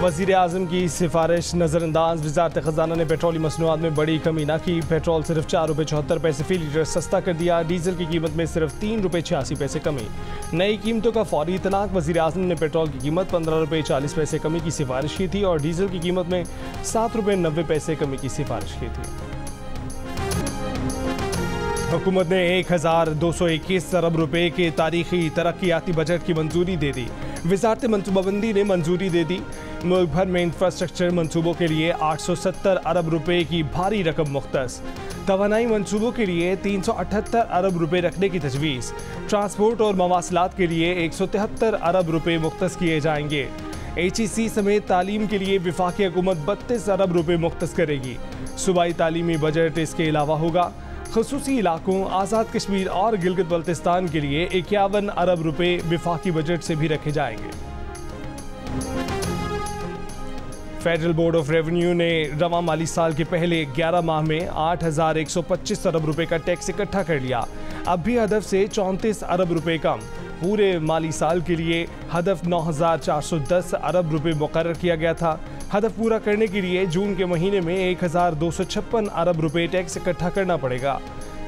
वज़ीर आज़म की सिफारिश नज़रअंदाज। वज़ारत ख़जाना ने पेट्रोली मसनूआत में बड़ी कमी न की। पेट्रोल सिर्फ 4 रुपये 74 पैसे फ़ी लीटर सस्ता कर दिया। डीजल की कीमत में सिर्फ 3 रुपये 86 पैसे कमी। नई कीमतों का फौरी इतलाक़। वज़ीर आज़म ने पेट्रोल की कीमत 15 रुपये 40 पैसे कमी की सिफारिश की थी और डीजल की कीमत में 7 रुपये 90 पैसे कमी की सिफारिश की थी। हुकूमत ने 1221 अरब रुपए के तारीखी तरक्याती बजट की मंजूरी दे दी। वज़ारत मनसूबाबंदी ने मंजूरी दे दी। मुल्क भर में इंफ्रास्ट्रक्चर मंसूबों के लिए 870 अरब रुपए की भारी रकम मुख्तस। तवानाई मंसूबों के लिए 378 अरब रुपए रखने की तजवीज़। ट्रांसपोर्ट और मवासलात के लिए 173 अरब रुपए मुख्तस किए जाएंगे। HEC समेत तालीम के लिए वफाकी हुकूमत 32 अरब रुपए मुख्तस करेगी। सूबाई तालीमी बजट इसके अलावा होगा। ख़ुसूसी इलाकों आज़ाद कश्मीर और गिलगित बल्तिस्तान के लिए 51 अरब रुपए वफाकी बजट से भी रखे जाएंगे। फेडरल बोर्ड ऑफ रेवेन्यू ने रवा माली साल के पहले 11 माह में 8,125 अरब रुपए का टैक्स इकट्ठा कर लिया। अब भी हदफ से 34 अरब रुपए कम। पूरे माली साल के लिए हदफ 9,410 अरब रुपए मुकर्रर किया गया था। हदफ पूरा करने के लिए जून के महीने में 1,256 अरब रुपए टैक्स इकट्ठा करना पड़ेगा।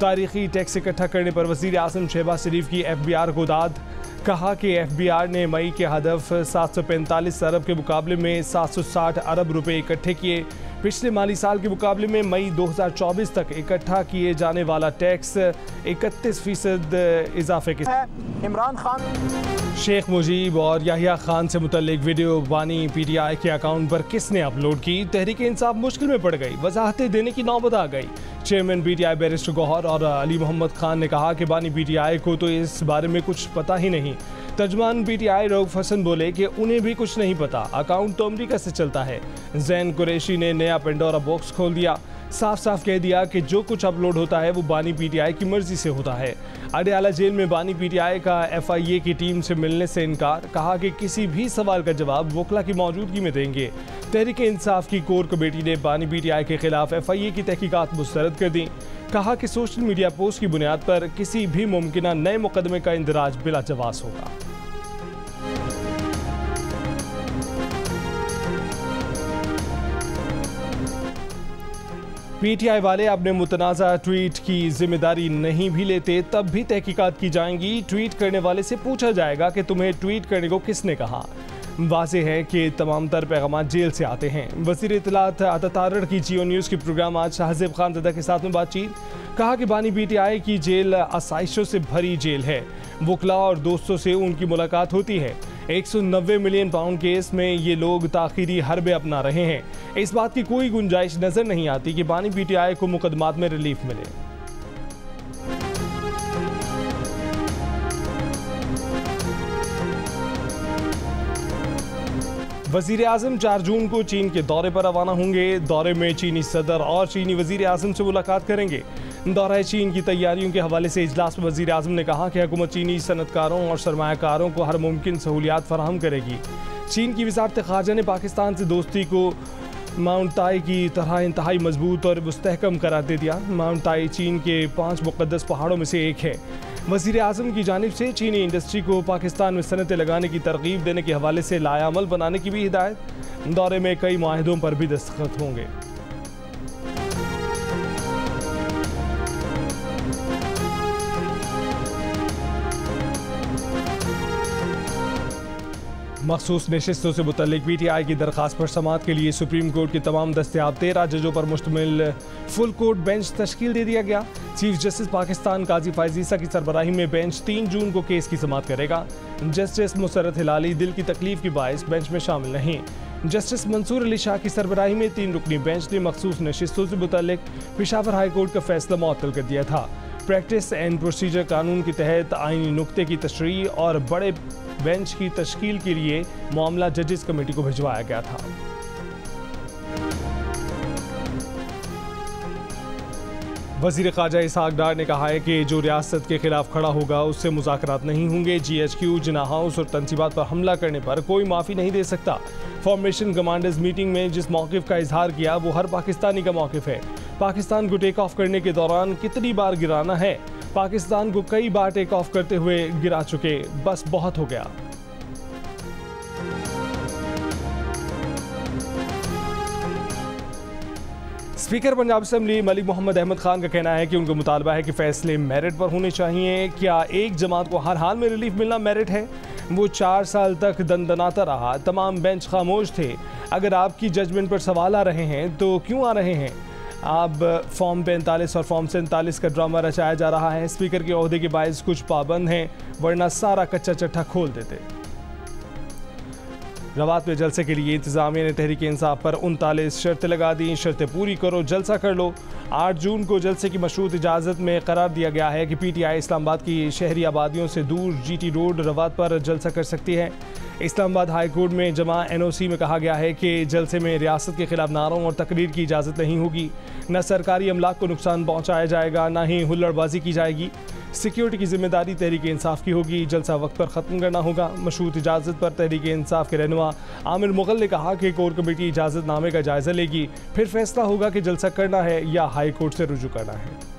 तारीखी टैक्स इकट्ठा करने पर वज़ीर आज़म शहबाज शरीफ की FBR को दाद। कहा कि FBR ने मई के हदफ 745 अरब के मुकाबले में 760 अरब रुपए इकट्ठे किए। पिछले माली साल के मुकाबले में मई 2024 तक इकट्ठा किए जाने वाला टैक्स 31% इजाफे के इमरान खान शेख मुजीब और याहिया खान से मुतल्लिक वीडियो बानी PTI के अकाउंट पर किसने अपलोड की? तहरीक इंसाफ मुश्किल में पड़ गई। वजाहतें देने की नौबत आ गई। चेयरमैन PTI बैरिस्टर गौहर और अली मोहम्मद खान ने कहा कि बानी PTI को तो इस बारे में कुछ पता ही नहीं। तर्जमान PTI रऊफ हसन बोले कि उन्हें भी कुछ नहीं पता। अकाउंट तो अमरीका से चलता है। जैन कुरैशी ने नया पेंडोरा बॉक्स खोल दिया। साफ साफ कह दिया कि जो कुछ अपलोड होता है वो बानी PTI की मर्जी से होता है। अडयाला जेल में बानी PTI का FIA की टीम से मिलने से इनकार। कहा कि किसी भी सवाल का जवाब वकला की मौजूदगी में देंगे। तहरीक इंसाफ की कोर कमेटी ने बानी PTI के खिलाफ FIA की तहकीकात मुस्तरद कर दी। कहा कि सोशल मीडिया पोस्ट की बुनियाद पर किसी भी मुमकिन नए मुकदमे का इंदराज बिला जवाब होगा। PTI वाले अपने मुतनाज़ा ट्वीट की जिम्मेदारी नहीं भी लेते तब भी तहकीकात की जाएंगी। ट्वीट करने वाले से पूछा जाएगा कि तुम्हें ट्वीट करने को किसने कहा। वाज़ेह है कि तमाम तर पैगाम जेल से आते हैं। वज़ीर इत्तलात अतातारड़ की जियो न्यूज़ के प्रोग्राम आज शाहज़ेब खान ज़दा के साथ में बातचीत। कहा कि बानी PTI की जेल आसाइशों से भरी जेल है। वकला और दोस्तों से उनकी मुलाकात होती है। 190 मिलियन पाउंड केस में ये लोग ताख़ीरी हरबे अपना रहे हैं। इस बात की कोई गुंजाइश नज़र नहीं आती कि बानी PTI को मुकदमात में रिलीफ मिले। वज़ीर आज़म 4 जून को चीन के दौरे पर रवाना होंगे। दौरे में चीनी सदर और चीनी वज़ीर आज़म से मुलाकात करेंगे। दौरा चीन की तैयारियों के हवाले से इजलास में वज़ीर आज़म ने कहा कि हुकूमत चीनी सनतकारों और सरमायाकारों को हर मुमकिन सहूलियात फराहम करेगी। चीन की वज़ारत ख़ारजा ने पाकिस्तान से दोस्ती को माउंट ताई की तरह इंतहाई मजबूत और मुस्तहकम करार दे दिया। माउंट ताई चीन के 5 मुक़द्दस पहाड़ों में से एक है। वज़ीर आज़म की जानिब से चीनी इंडस्ट्री को पाकिस्तान में सनतें लगाने की तरगीब देने के हवाले से लायामल बनाने की भी हिदायत। दौरे में कई मुआहिदों पर भी दस्तखत होंगे। मखसूस नशिस्तों से मुतल्लिक PTI की दरख्वास्त पर समाअत के लिए सुप्रीम कोर्ट के तमाम दस्तयाब 13 जजों पर मुश्तमिल फुल कोर्ट बेंच तश्कील दे दिया गया। चीफ जस्टिस पाकिस्तान काजी फैज़ ईसा की सरबराही में बेंच 3 जून को केस की समाअत करेगा। जस्टिस मुसर्रत हिलाली दिल की तकलीफ की बाइस बेंच में शामिल नहीं। जस्टिस मंसूर अली शाह की सरबराही में 3 रुकनी बेंच ने मखसूस नशिस्तों से मुतल्लिक पेशावर हाई कोर्ट का फैसला मुअत्तल कर दिया था। प्रैक्टिस एंड प्रोसीजर कानून के तहत आईनी नुक्ते की तशरीह और बड़े बेंच की तश्कील के लिए मामला जजेस कमेटी को भिजवाया गया था। वज़ीर ख़ारजा इसहाक़ डार ने कहा है कि जो रियासत के खिलाफ खड़ा होगा उससे मुज़ाकरात नहीं होंगे। GHQ, जिन्ना हाउस और तनसीबात पर हमला करने पर कोई माफ़ी नहीं दे सकता। फॉर्मेशन कमांडर्स मीटिंग में जिस मौक़िफ़ का इजहार किया वो हर पाकिस्तानी का मौक़िफ़ है। पाकिस्तान को टेक ऑफ करने के दौरान कितनी बार गिराना है? पाकिस्तान को कई बार टेक ऑफ करते हुए गिरा चुके, बस बहुत हो गया। स्पीकर पंजाब असेंबली मलिक मोहम्मद अहमद खान का कहना है कि उनका मुतालबा है कि फैसले मेरिट पर होने चाहिए। क्या एक जमात को हर हाल में रिलीफ मिलना मेरिट है? वो 4 साल तक दंदनाता रहा, तमाम बेंच खामोश थे। अगर आपकी जजमेंट पर सवाल आ रहे हैं तो क्यों आ रहे हैं? अब फॉर्म 45 और फॉर्म 47 का ड्रामा रचाया जा रहा है। स्पीकर के ओहदे के बायस कुछ पाबंद हैं, वरना सारा कच्चा चट्टा खोल देते। रवात में जलसे के लिए इंतजामिया ने तहरीक इंसाफ पर 39 शर्तें लगा दी। शर्तें पूरी करो, जलसा कर लो। 8 जून को जलसे की मशरूत इजाज़त में करार दिया गया है कि PTI इस्लामाबाद की शहरी आबादियों से दूर GT रोड रवात पर जलसा कर सकती है। इस्लामाबाद हाई कोर्ट में जमा NOC में कहा गया है कि जलसे में रियासत के खिलाफ नारों और तकरीर की इजाज़त नहीं होगी। न सरकारी अमलाक को नुकसान पहुँचाया जाएगा, न ही हुल्लड़बाजी की जाएगी। सिक्योरिटी की जिम्मेदारी तहरीक इंसाफ की होगी। जलसा वक्त पर ख़त्म करना होगा। मशरूत इजाज़त पर तहरीक इंसाफ के रहनुमा आमिर मुगल ने कहा कि कोर कमेटी इजाज़त नामे का जायज़ा लेगी, फिर फैसला होगा कि जलसा करना है या हाई कोर्ट से रुजू करना है।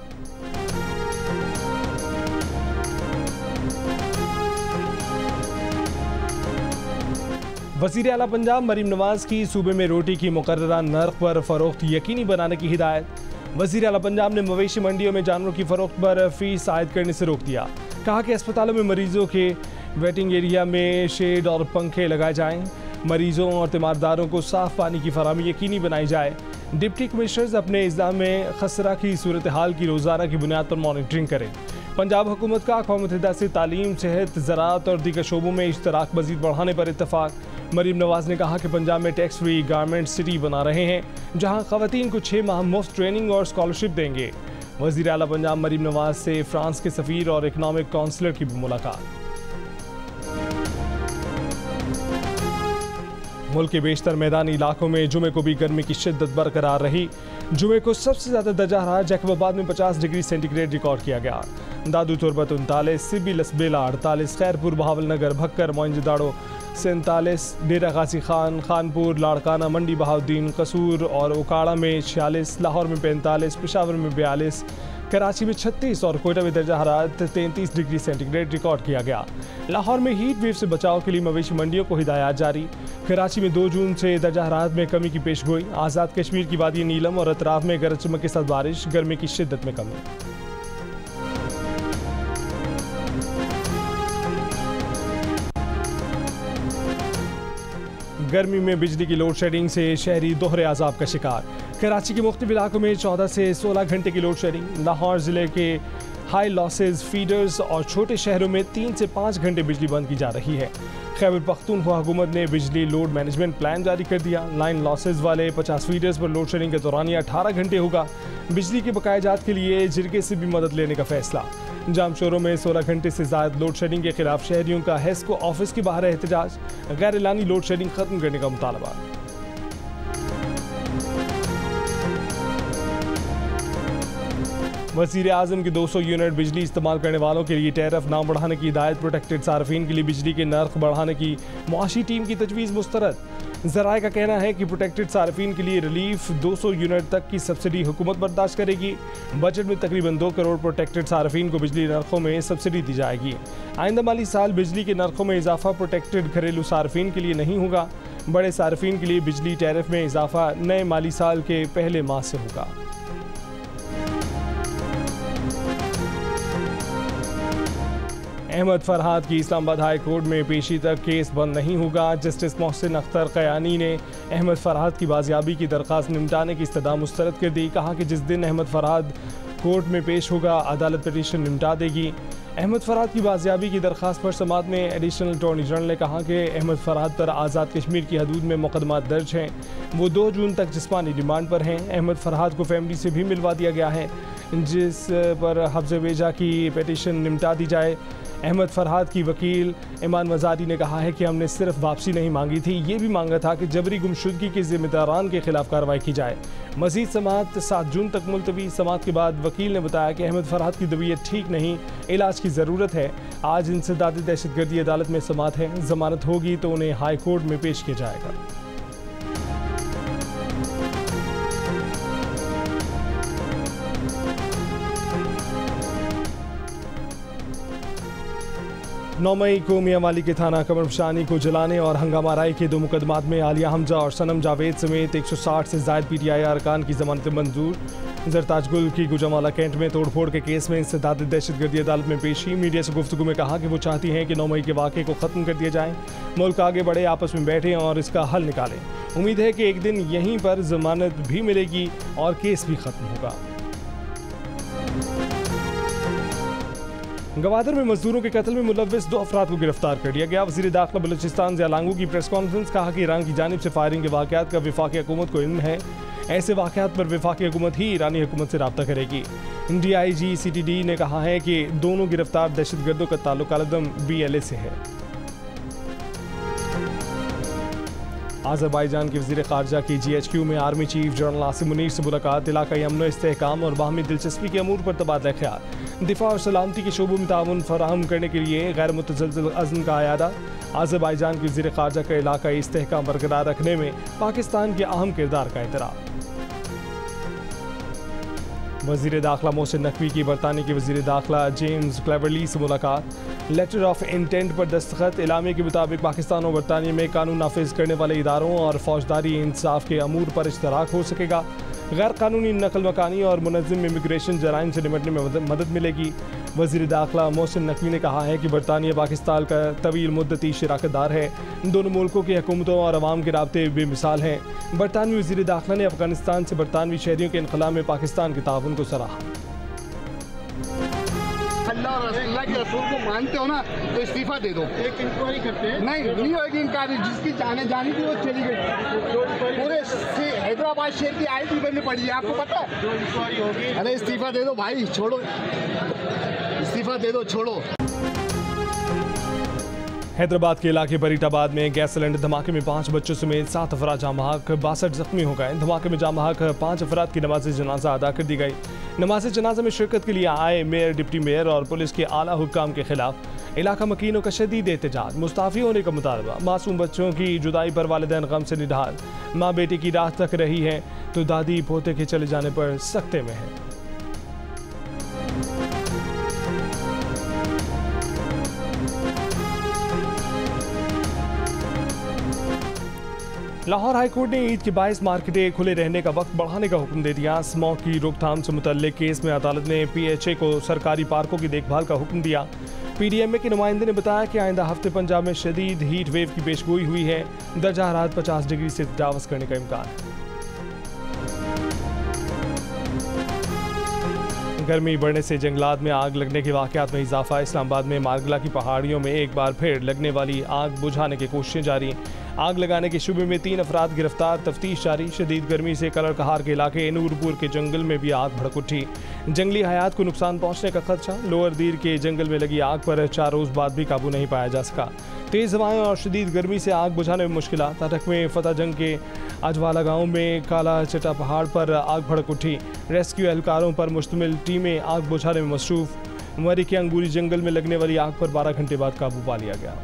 वज़ीर आला पंजाब मरीम नवाज की सूबे में रोटी की मुकर्ररा नर्ख पर फ़रोख्त यकीनी बनाने की हिदायत। वज़ीर आला पंजाब ने मवेशी मंडियों में जानवरों की फ़रोख्त पर फ़ीस आयद करने से रोक दिया। कहा कि अस्पतालों में मरीजों के वेटिंग एरिया में शेड और पंखे लगाए जाएं। मरीजों और तीमारदारों को साफ़ पानी की फराहमी यकीनी बनाई जाए। डिप्टी कमिश्नर्स अपने इज़्ला में खसरा की सूरत हाल की रोज़ाना की बुनियाद पर मॉनिटरिंग करें। पंजाब हुकूमत का अक़वाम मुत्तहिदा से तालीम, सेहत, ज़राअत और दीगर शोबों में इश्तराक मज़ीद बढ़ाने पर इत्तफ़ाक़। मरीम नवाज ने कहा कि पंजाब में टैक्स फ्री गारमेंट सिटी बना रहे हैं, जहां ख़वातीन को 6 माह मुफ्त ट्रेनिंग और स्कॉलरशिप देंगे। वज़ीर आला पंजाब मरीम नवाज से फ्रांस के सफ़ीर और इकनॉमिक काउंसलर की भी मुलाकात। मुल्क के बेशतर मैदानी इलाकों में जुमे को भी गर्मी की शिद्दत बरकरार रही। जुमे को सबसे ज़्यादा दर्जा रहा जैकबाबाद में 50 डिग्री सेंटीग्रेड रिकॉर्ड किया गया। दादू तुरबत 39, सिबी लसबेला 48, खैरपुर, बहावलनगर, भक्कर, मोइंजदाड़ो 47, डेरा गाजी खान, खानपुर, लाड़काना, मंडी बहाउद्दीन, कसूर और उकाड़ा में 46, लाहौर में 45, पेशावर में 42, कराची में 36 और कोयटा में दर्जा हरारत 33 डिग्री सेंटीग्रेड रिकॉर्ड किया गया। लाहौर में हीट वेव से बचाव के लिए मवेशी मंडियों को हिदायत जारी। कराची में 2 जून से दर्जा हरारत में कमी की पेशगोई। आज़ाद कश्मीर की वादी नीलम और अतराफ में गरज चमक के साथ बारिश, गर्मी की शिद्दत में कमी। गर्मी में बिजली की लोड शेडिंग से शहरी दोहरे अजाब का शिकार। कराची के मुख्तलिफ इलाकों में 14 से 16 घंटे की लोड शेडिंग। लाहौर ज़िले के हाई लॉसेज फीडर्स और छोटे शहरों में 3 से 5 घंटे बिजली बंद की जा रही है। खैबर पख्तूनख्वा हुकूमत ने बिजली लोड मैनेजमेंट प्लान जारी कर दिया। लाइन लॉसेज वाले 50 फीडर्स पर लोड शेडिंग के दौरान 18 घंटे होगा। बिजली के बकायाजात के लिए जिरगे से भी मदद लेने का फैसला। जामशोरों में 16 घंटे से ज़्यादा लोड शेडिंग के खिलाफ शहरियों का हेस्को ऑफिस के बाहर एहतजाज। गैर एलानी लोड शेडिंग खत्म करने का मुतालबा। वज़ीर आज़म की 200 यूनिट बिजली इस्तेमाल करने वालों के लिए टैरिफ ना बढ़ाने की हिदायत। प्रोटेक्टेड सार्फिन के लिए बिजली के नर्ख बढ़ाने की मुआशी टीम की तजवीज़ मुस्तरद। ज़राए का कहना है कि प्रोटेक्टेड सार्फिन के लिए रिलीफ 200 यूनिट तक की सब्सिडी हुकूमत बर्दाश्त करेगी। बजट में तकरीबन 2 करोड़ प्रोटेक्टेड सार्फिन को बिजली नर्खों में सब्सिडी दी जाएगी। आइंदा माली साल बिजली के नर्खों में इजाफा प्रोटेक्टेड घरेलू सार्फिन के लिए नहीं होगा। बड़े सार्फिन के लिए बिजली टैरिफ में इजाफा नए माली साल के पहले माह से होगा। अहमद फरहाद की इस्लामाबाद हाई कोर्ट में पेशी तक केस बंद नहीं होगा। जस्टिस मोहसिन अख्तर कयानी ने अहमद फरहाद की बाजियाबी की दरख्वास्त निपटाने की इस्तदा मुस्तरद कर दी। कहा कि जिस दिन अहमद फरहाद कोर्ट में पेश होगा, अदालत पिटीशन निपटा देगी। अहमद फरहाद की बाजियाबी की दरख्वास्त पर समात में एडिशनल अटॉर्नी जनरल ने कहा कि अहमद फरहाद पर आज़ाद कश्मीर की हदूद में मुकदमात दर्ज हैं। वो 2 जून तक जिस्मानी रिमांड पर हैं। अहमद फरहाद को फैमिली से भी मिलवा दिया गया है, जिस पर हफ्ज़ वेजा की पिटीशन निपटा दी जाए। अहमद फरहाद की वकील ईमान मज़ारी ने कहा है कि हमने सिर्फ वापसी नहीं मांगी थी, ये भी मांगा था कि जबरी गुमशुदगी के जिम्मेदारान के खिलाफ कार्रवाई की जाए। मज़ीद समाअत 7 जून तक मुलतवी। समाअत के बाद वकील ने बताया कि अहमद फरहाद की तबीयत ठीक नहीं, इलाज की ज़रूरत है। आज इंसदादी दहशतगर्दी अदालत में समाअत है। ज़मानत होगी तो उन्हें हाई कोर्ट में पेश किया जाएगा। 9 मई को मियांवाली के थाना कमरशानी को जलाने और हंगामा राय के 2 मुकदमात में आलिया हमजा और सनम जावेद समेत 160 से ज़ायद पीटीआई अरकान की जमानत मंजूर। जरताज गुल की गुजरांवाला कैंट में तोड़फोड़ के केस में इंसदाद दहशतगर्दी अदालत में पेशी। मीडिया से गुफ्तगू में कहा कि वो चाहती हैं कि 9 मई के वाक़े को ख़त्म कर दिया जाए, मुल्क आगे बढ़े, आपस में बैठें और इसका हल निकालें। उम्मीद है कि एक दिन यहीं पर जमानत भी मिलेगी और केस भी ख़त्म होगा। गवादर में मजदूरों के कत्ल में मुलव्विस 2 अफराद को गिरफ्तार कर लिया गया। वज़ीर दाखिला बलूचिस्तान ज़ियालांगू की प्रेस कॉन्फ्रेंस, कहा कि ईरान की जानिब से फायरिंग के वाक़यात का वफाकी हुकूमत को इल्म है। ऐसे वाक़यात पर वफाकी हुकूमत ही ईरानी हुकूमत से रब्ता करेगी। DIG CTD ने कहा है कि दोनों गिरफ्तार दहशतगर्दों का ताल्लुक अलदम BLA से है। आज़रबाईजान के वज़ीर ख़ारजा की GHQ में army chief general Asim Munir से मुलाकात। इलाक़ाई अमन व इस्तेहकाम और बाहमी दिलचस्पी के अमूर पर तबादला ख्याल। दिफा और सलामती के शोबों में ताउन फराहम करने के लिए गैर मुतज़लज़ल अज़्म का आयादा। आज़रबाईजान के वज़ीर ख़ारजा का इलाक़ाई इस्तेहकाम बरकरार रखने में पाकिस्तान के अहम किरदार का एतराफ़। वज़ीर दाखिला मोहसिन नकवी की बरतानिया के वज़ीर दाखिला जेम्स क्लेवरली से मुलाकात। लेटर ऑफ इंटेंट पर दस्तखत। इलामे के मुताबिक पाकिस्तान और बरतानिया में कानून नाफिज करने वाले इदारों और फौजदारी इंसाफ के अमूर पर इश्तराक हो सकेगा। गैर कानूनी नकल मकानी और मुनज़्ज़म इमिग्रेशन जराइम से निपटने में मदद मिलेगी। वज़ीर दाखिला मोहसिन नकवी ने कहा है कि बरतानिया पाकिस्तान का तवील मुद्दती शराकतदार है। दोनों मुल्कों की हुकूमतों और अवाम के राब्ते बेमिसाल हैं। बरतानवी वज़ीर दाखिला ने अफगानिस्तान से बरतानवी शहरियों के इनक़लाब में पाकिस्तान के ताउन को सराहा। अल्लाह और अल्लाह के रसूल को मानते हो ना तो इस्तीफा दे दो। एक इंक्वायरी करते हैं। नहीं होगी इंक्वायरी, जिसकी जानी थी वो चली गई। पूरे हैदराबाद शहर की आईटी बननी पड़ी है, आपको पता है। जो इंक्वायरी होगी, अरे इस्तीफा दे दो भाई, छोड़ो, इस्तीफा दे दो, छोड़ो। हैदराबाद के इलाके बरीटाबाद में गैस सिलेंडर धमाके में 5 बच्चों समेत 7 अफराद जाम बहक, 62 जख्मी हो गए। धमाके में जाम बहक 5 अफराद की नमाज जनाजा अदा कर दी गई। नमाज जनाजा में शिरकत के लिए आए मेयर, डिप्टी मेयर और पुलिस के आला हुक्काम के खिलाफ इलाका मकीनों का शदीद एहतजाज। मुस्ताफ़ी होने का मुतालबा। मासूम बच्चों की जुदाई पर वालिदैन गम से निढाल। माँ बेटी की राह तक रही है तो दादी पोते के चले जाने पर सख्ते में है। लाहौर हाईकोर्ट ने ईद के 22 मार्केटें खुले रहने का वक्त बढ़ाने का हुक्म दे दिया। स्मॉग की रोकथाम से मुतल्लिक केस में अदालत ने PHA को सरकारी पार्कों की देखभाल का हुक्म दिया। PDMA के नुमाइंदे ने बताया कि आइंदा हफ्ते पंजाब में शदीद हीट वेव की पेशगोई हुई है। दर्जा हरारत 50 डिग्री से तजावज़ करने का इम्कान है। गर्मी बढ़ने से जंगलात में आग लगने के वाक़यात में इजाफा। इस्लामाबाद में मारगला की पहाड़ियों में एक बार फिर लगने वाली आग बुझाने की कोशिशें जारी। आग लगाने के शुबे में 3 अफराद गिरफ्तार, तफ्तीश जारी। शदीद गर्मी से कलर कहार के इलाके नूरपुर के जंगल में भी आग भड़क उठी। जंगली हयात को नुकसान पहुंचने का खदशा। लोअर दीर के जंगल में लगी आग पर 4 रोज़ बाद भी काबू नहीं पाया जा सका। तेज़ हवाएं और शदीद गर्मी से आग बुझाने में मुश्किलात। अटक में फतेह जंग के अजवाला गाँव में काला चटा पहाड़ पर आग भड़क उठी। रेस्क्यू एहलकारों पर मुश्तमिल टीमें आग बुझाने में मसरूफ़। मरी के अंगूरी जंगल में लगने वाली आग पर 12 घंटे बाद काबू पा लिया गया।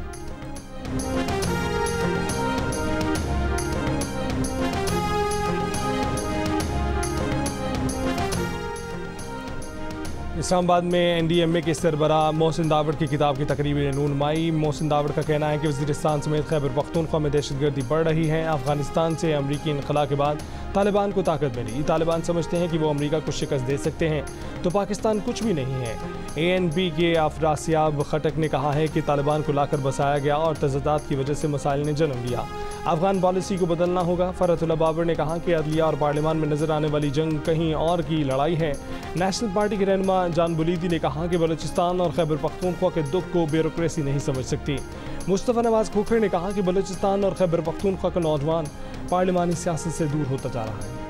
इस्लामाबाद में NDMA के सरबरा मोहसिन दावड़ की किताब की तकरीब नूनमाई। मोहसिन दावड़ का कहना है कि वज़ीरिस्तान समेत खैबर पख्तूनख्वा में दहशतगर्दी बढ़ रही है। अफगानिस्तान से अमरीकी इनखला के बाद तालिबान को ताकत मिली। तालिबान समझते हैं कि वो अमरीका को शिकस्त दे सकते हैं तो पाकिस्तान कुछ भी नहीं है। ANP के अफरासियाब खटक ने कहा है कि तालिबान को लाकर बसाया गया और तज़ादात की वजह से मसाइल ने जन्म लिया। अफगान पॉलिसी को बदलना होगा। फरहतुल्लाह बाबर ने कहा कि अदलिया और पार्लियामान में नजर आने वाली जंग कहीं और की लड़ाई है। नेशनल पार्टी के रहनुमा जान बुलीदी ने कहा कि बलूचिस्तान और खैबर पख्तूनख्वा के दुख को ब्यूरोक्रेसी नहीं समझ सकती। मुस्तफ़ा नवाज खोखर ने कहा कि बलूचिस्तान और खैबर पख्तूनख्वा का नौजवान पार्लिमानी सियासत से दूर होता जा रहा है।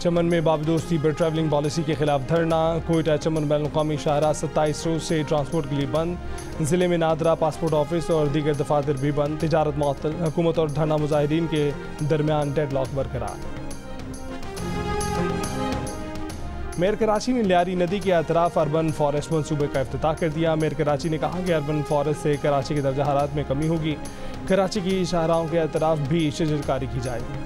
चमन में बाबदोस्ती पर ट्रैवलिंग पॉलिसी के खिलाफ धरना। कोयटा चमन बैनुल-अक़वामी शाहराह 27 रोज से ट्रांसपोर्ट के लिए बंद। जिले में नादरा पासपोर्ट ऑफिस और दीगर दफातर भी बंद। तिजारत मुअत्तल। हुकूमत और धरना मुजाहिदीन के दरमियान डेडलॉक बरकरार। मेयर कराची ने लियारी नदी के अतराफ अर्बन फॉरेस्ट मनसूबे का इफ्तिताह कर दिया। मेयर कराची ने कहा कि अर्बन फॉरेस्ट से कराची के दर्जा हरारत में कमी होगी। कराची की शाहराहों के अतराफ भी शजरकारी की जाएगी।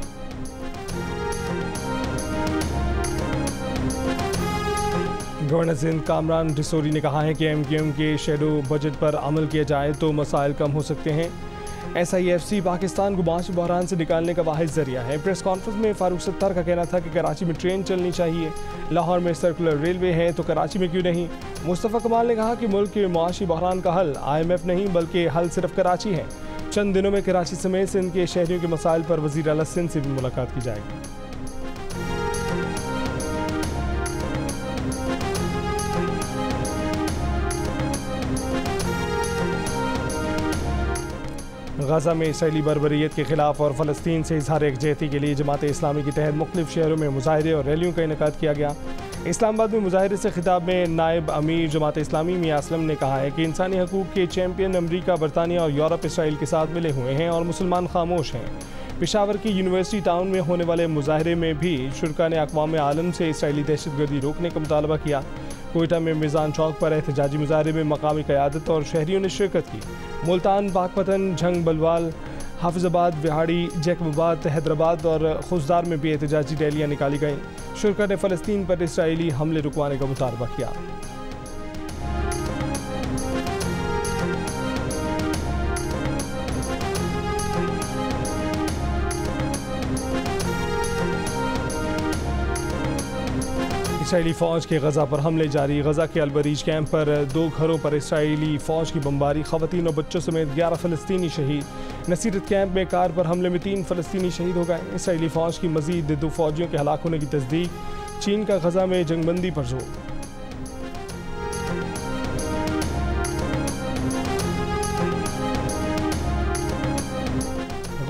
गवर्नर सिंध कामरान डिसोरी ने कहा है कि MQM के शेडो बजट पर अमल किया जाए तो मसाइल कम हो सकते हैं। SIFC पाकिस्तान को माशी बहरान से निकालने का वाहिद जरिया है। प्रेस कॉन्फ्रेंस में फारूक सत्तार का कहना था कि कराची में ट्रेन चलनी चाहिए, लाहौर में सर्कुलर रेलवे है तो कराची में क्यों नहीं। मुस्तफ़ा कमाल ने कहा कि मुल्क के माशी बहरान का हल IMF नहीं बल्कि हल सिर्फ कराची है। चंद दिनों में कराची समेत सिंध के शहरियों के मसाइल पर वज़ीर आला सिंध से भी मुलाकात की जाएगी। गाज़ा में इसराइली बर्बरियत के खिलाफ और फ़लस्तीन से इजहार यकजहती के लिए जमात इस्लामी के तहत मुख्तलिफ शहरों में मुजाहरे और रैलियों का इनेकाद किया गया। इस्लामाबाद में मुजाहरे से खिताब में नायब अमीर जमात इस्लामी मियां असलम ने कहा है कि इंसानी हकूक़ के चैम्पियन अमरीका, बरतानिया और यूरोप इसराइल के साथ मिले हुए हैं और मुसलमान खामोश हैं। पेशावर की यूनिवर्सिटी टाउन में होने वाले मुजाहरे में भी शुरका ने अक़वाम आलम से इसराइली दहशतगर्दी रोकने का मुतालबा किया। कोयटा में मिज़ान चौक पर एहतजाजी मुजाहरे में मकामी क़यादत और शहरियों ने शिरकत की। मुल्तान, बागपतन, झंग बलवाल, हाफिजाबाद, विहाड़ी, जैकबाबाद, हैदराबाद और खुजदार में भी एहतजाजी रैलियाँ निकाली गईं। शुरका ने फ़लस्तीन पर इसराइली हमले रुकवाने का मुतालबा किया। इसराइली फ़ौज के गज़ा पर हमले जारी। गज़ा के अलबरीज कैंप पर 2 घरों पर इसराइली फ़ौज की बमबारी, ख़वातीन और बच्चों समेत 11 फ़लस्तीनी शहीद। नसीरत कैंप में कार पर हमले में 3 फ़लस्तीनी शहीद हो गए। इसराइली फ़ौज की मज़ीद 2 फ़ौजियों के हलाक होने की तस्दीक। चीन का गज़ा में जंगबंदी पर जोर।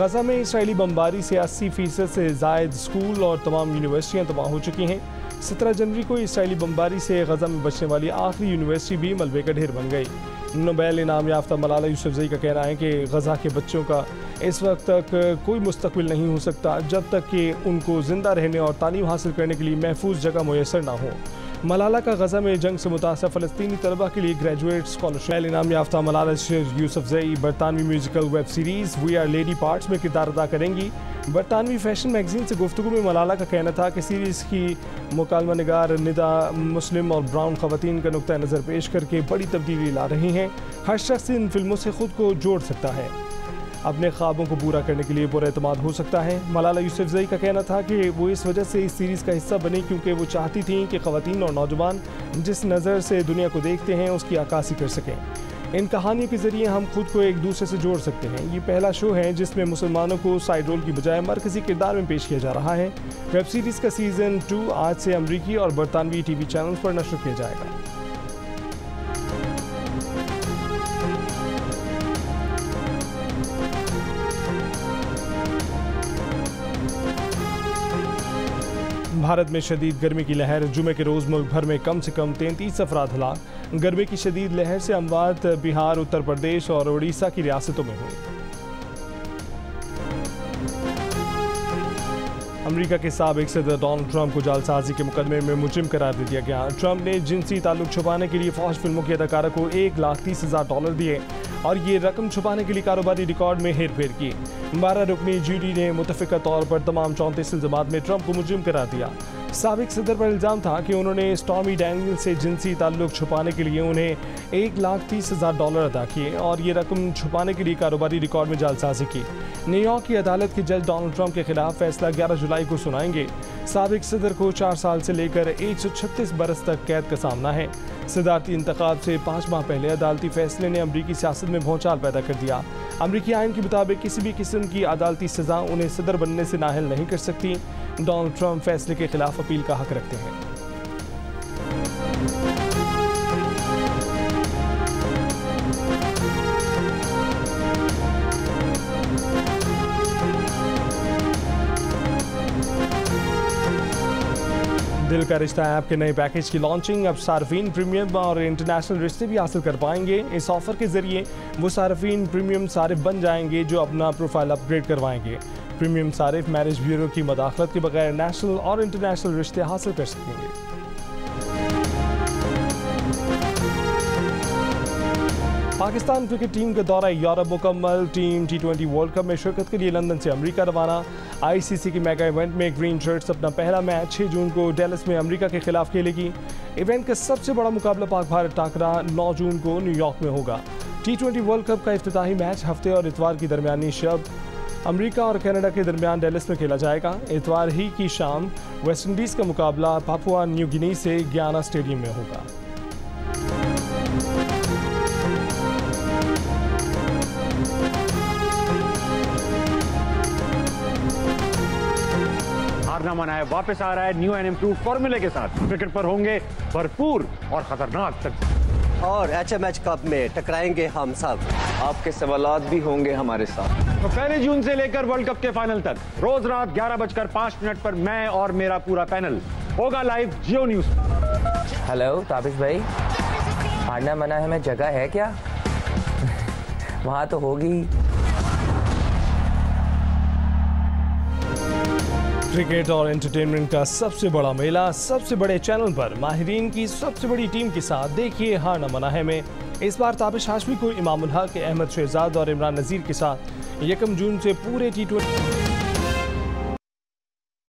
गज़ा में इसराइली बमबारी से 80% से ज़ायद स्कूल और तमाम यूनिवर्सिटियाँ तबाह हो चुकी हैं। 17 जनवरी को इसराइली बमबारी से गज़ा में बचने वाली आखिरी यूनिवर्सिटी भी मलबे का ढेर बन गई। नोबेल इनाम याफ्ता मलाला यूसुफजई का कहना है कि गज़ा के बच्चों का इस वक्त तक कोई मुस्तकबिल नहीं हो सकता जब तक कि उनको ज़िंदा रहने और तालीम हासिल करने के लिए महफूज जगह मुयसर ना हो। मलाला का गज़ा में जंग से मुतासर फ़लस्तीनी तलबा के लिए ग्रेजुएट स्कॉलरशिप। इनाम याफ्ता मलाला यूसुफजई बरतानवी musical web series We Are Lady Parts में किरदार अदा करेंगी। बरतानवी फैशन मैगजीन से गुफ्तगू में मलाला का कहना था कि सीरीज़ की मुकालमा निगार निदा मुस्लिम और ब्राउन ख़वातीन का नुक्ता नज़र पेश करके बड़ी तब्दीली ला रही हैं। हर शख्स इन फिल्मों से ख़ुद को जोड़ सकता है, अपने ख्वाबों को पूरा करने के लिए पुरएतमाद हो सकता है। मलाला यूसुफजई का कहना था कि वो इस वजह से इस सीरीज़ का हिस्सा बनी क्योंकि वो चाहती थीं कि ख़वातीन और नौजवान जिस नज़र से दुनिया को देखते हैं उसकी अक्कासी कर सकें। इन कहानियों के ज़रिए हम खुद को एक दूसरे से जोड़ सकते हैं। ये पहला शो है जिसमें मुसलमानों को साइड रोल की बजाय मरकज़ी किरदार में पेश किया जा रहा है। वेब सीरीज़ का सीज़न 2 आज से अमरीकी और बरतानवी TV चैनल पर नशर किया जाएगा। भारत में शदीद गर्मी की लहर। जुमे के रोज़ मुल्क भर में कम से कम 33 अफराद हलाक। गर्मी की शदीद लहर से अमवात बिहार, उत्तर प्रदेश और उड़ीसा की रियासतों में हुई। अमेरिका के साबिक सदर डोनाल्ड ट्रंप को जालसाजी के मुकदमे में मुजरिम करार दे दिया गया। ट्रंप ने जिनसी ताल्लुक छुपाने के लिए फौज फिल्मों की अदाकारा को $1,30,000 दिए और ये रकम छुपाने के लिए कारोबारी रिकॉर्ड में हेर फेर की। 12 रुकनी जूरी ने मुतफ़िका तौर पर तमाम 34 इल्ज़ामात में ट्रंप को मुजरिम करार दिया। साबिक सदर पर इल्ज़ाम था कि उन्होंने स्टॉर्मी डैनियल से जिनसी ताल्लुक छुपाने के लिए उन्हें $1,30,000 अदा किए और ये रकम छुपाने के लिए कारोबारी रिकॉर्ड में जालसाजी की। न्यूयॉर्क की अदालत के जज डोनाल्ड ट्रंप के खिलाफ फैसला 11 जुलाई को सुनाएंगे। साबिक सदर को 4 साल से लेकर 136 बरस तक कैद का सामना है। सदारती इंतखाब से 5 माह पहले अदालती फैसले ने अमरीकी सियासत में भौचाल पैदा कर दिया। अमरीकी आइन के मुताबिक किसी भी किस्म की अदालती सज़ा उन्हें सदर बनने से नाअहल नहीं कर सकती। डोनाल्ड ट्रंप फैसले के खिलाफ अपील का हक रखते हैं। दिल का रिश्ता ऐप के नए पैकेज की लॉन्चिंग। अब सार्फिन प्रीमियम और इंटरनेशनल रिश्ते भी हासिल कर पाएंगे। इस ऑफर के जरिए वो सार्फिन प्रीमियम सारिफ बन जाएंगे जो अपना प्रोफाइल अपग्रेड करवाएंगे। प्रीमियम सारिफ मैरिज ब्यूरो की मदाखलत के बगैर नेशनल और इंटरनेशनल रिश्ते हासिल कर सकेंगे। पाकिस्तान क्रिकेट टीम का दौरा यूरोप मुकम्मल। टीम T20 वर्ल्ड कप में शिरकत के लिए लंदन से अमेरिका रवाना। ICC की मेगा इवेंट में ग्रीन शर्ट्स अपना पहला मैच 6 जून को डैलस में अमेरिका के खिलाफ खेलेगी। इवेंट का सबसे बड़ा मुकाबला पाक भारत टाकरा 9 जून को न्यूयॉर्क में होगा। T20 वर्ल्ड कप का इफ्तिताही मैच हफ्ते और इतवार की दरमियानी शब अमेरिका और कनाडा के दरमियान डैलस में खेला जाएगा। इतवार ही की शाम वेस्टइंडीज का मुकाबला पापुआ न्यू गिनी से गियाना स्टेडियम में होगा। हारना मना है, वापस आ रहा है न्यू एंड इम्प्रूव फॉर्मूले के साथ। क्रिकेट पर होंगे भरपूर और खतरनाक तक और HMH कप में टकराएंगे हम सब। आपके सवालात भी होंगे हमारे साथ। तो 1 जून से लेकर वर्ल्ड कप के फाइनल तक रोज रात 11:05 पर मैं और मेरा पूरा पैनल होगा लाइव जियो न्यूज। हेलो ताबिश भाई, हारना मना है में जगह है क्या? वहां तो होगी। क्रिकेट और एंटरटेनमेंट का सबसे बड़ा मेला सबसे बड़े चैनल पर माहिरीन की सबसे बड़ी टीम के साथ देखिए हारना मना है में। इस बार ताबिश हाशमी को इमामुल हक, अहमद शहजाद और इमरान नज़ीर के साथ 1 जून से पूरे T20